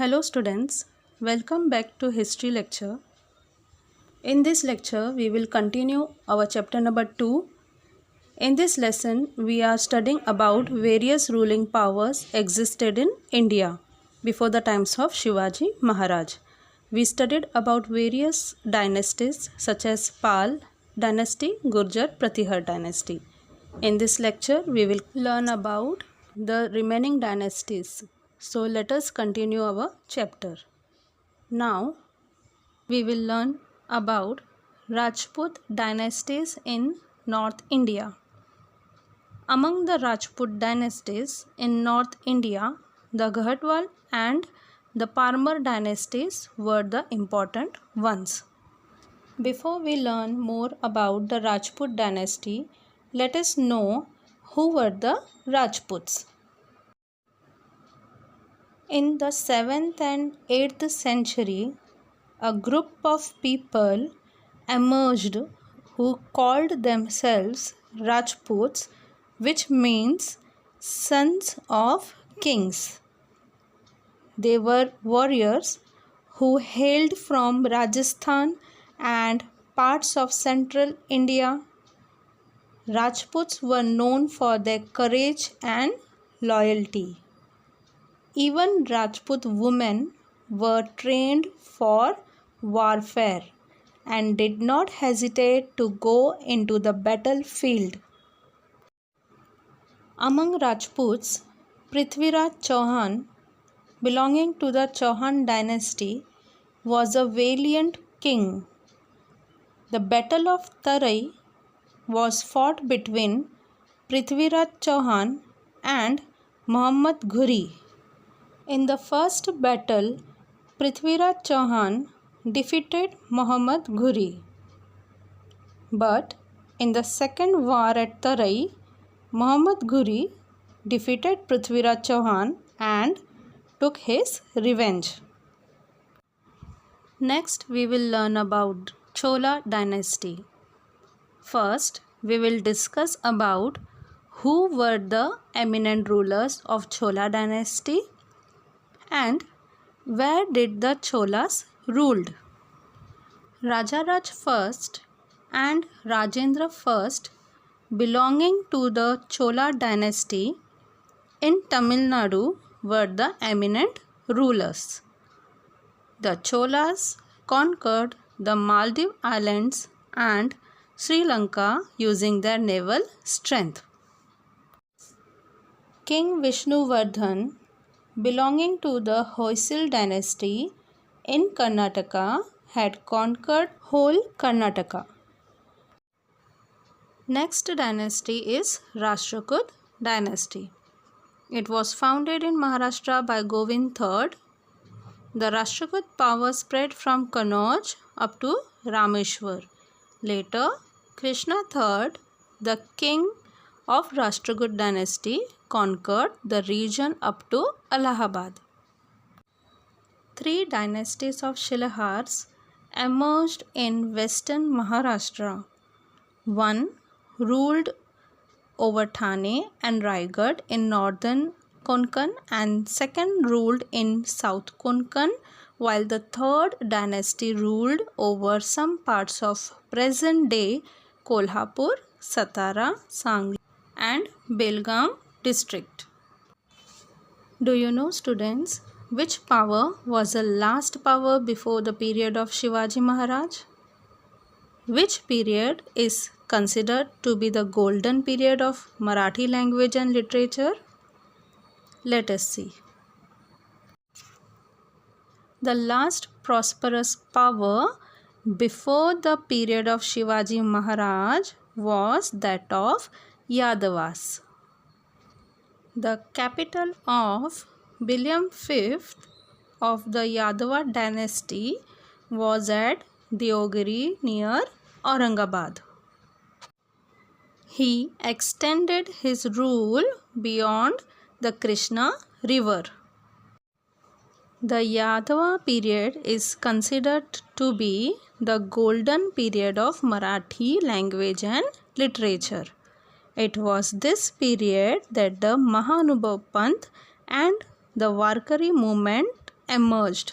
Hello students, welcome back to history lecture. In this lecture we will continue our chapter number 2. In this lesson we are studying about various ruling powers existed in India before the times of Shivaji Maharaj. We studied about various dynasties such as Pal dynasty, Gurjar Pratihar dynasty. In this lecture we will learn about the remaining dynasties. So let us continue our chapter. Now we will learn about Rajput dynasties in North India. Among the Rajput dynasties in North India, the Ghatwal and the Parmar dynasties were the important ones. Before we learn more about the Rajput dynasty, let us know who were the Rajputs. In the 7th and 8th century, a group of people emerged who called themselves Rajputs, which means sons of kings. They were warriors who hailed from Rajasthan and parts of central India. Rajputs were known for their courage and loyalty. Even Rajput women were trained for warfare and did not hesitate to go into the battlefield. Among Rajputs, Prithviraj Chauhan, belonging to the Chauhan dynasty, was a valiant king. The Battle of Tarai was fought between Prithviraj Chauhan and Muhammad Ghuri. In the first battle, Prithviraj Chauhan defeated Muhammad Ghuri. But in the second war at Tarai, Muhammad Ghuri defeated Prithviraj Chauhan and took his revenge. Next, we will learn about Chola dynasty. First, we will discuss about who were the eminent rulers of Chola dynasty and where did the Cholas ruled. Rajaraj I and Rajendra I, belonging to the Chola dynasty in Tamil Nadu, were the eminent rulers. The Cholas conquered the Maldive Islands and Sri Lanka using their naval strength. King Vishnuvardhan, belonging to the Hoysal dynasty in Karnataka, had conquered whole Karnataka. Next dynasty is Rashtrakud dynasty. It was founded in Maharashtra by Govind III. The Rashtrakud power spread from Kannauj up to Rameshwar. Later, Krishna III, the king of Rashtrakud dynasty, conquered the region up to Allahabad. Three dynasties of Shilahars emerged in western Maharashtra. One ruled over Thane and Raigad in northern Konkan and second ruled in south Konkan, while the third dynasty ruled over some parts of present-day Kolhapur, Satara, Sangli and Belgaum district. Do you know, students, which power was the last power before the period of Shivaji Maharaj? Which period is considered to be the golden period of Marathi language and literature? Let us see. The last prosperous power before the period of Shivaji Maharaj was that of Yadavas. The capital of William V of the Yadava dynasty was at Deogiri near Aurangabad. He extended his rule beyond the Krishna river. The Yadava period is considered to be the golden period of Marathi language and literature. It was this period that the Mahanubhav Panth and the Warkari movement emerged.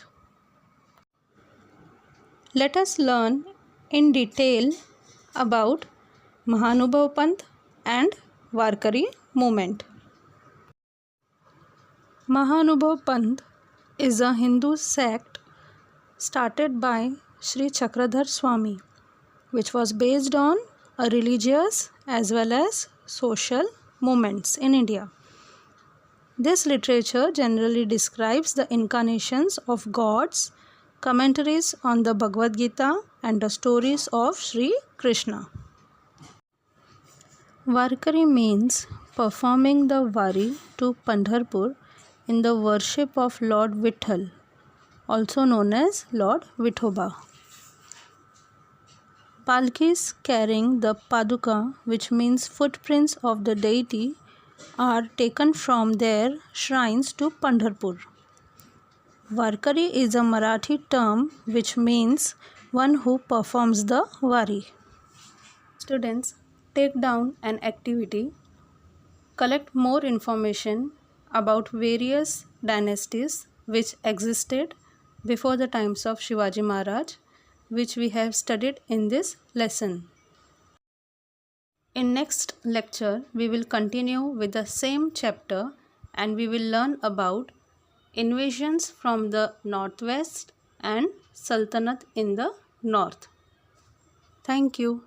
Let us learn in detail about Mahanubhav Panth and Warkari movement. Mahanubhav Panth is a Hindu sect started by Sri Chakradhar Swami, which was based on a religious as well as social movements in India. This literature generally describes the incarnations of gods, commentaries on the Bhagavad Gita, and the stories of Sri Krishna. Warkari means performing the Wari to Pandharpur in the worship of Lord Vitthal, also known as Lord Vithoba. Palkis carrying the Paduka, which means footprints of the deity, are taken from their shrines to Pandharpur. Warkari is a Marathi term which means one who performs the Wari. Students, take down an activity. Collect more information about various dynasties which existed before the times of Shivaji Maharaj, which we have studied in this lesson. In next lecture, we will continue with the same chapter and we will learn about invasions from the northwest and Sultanate in the north. Thank you.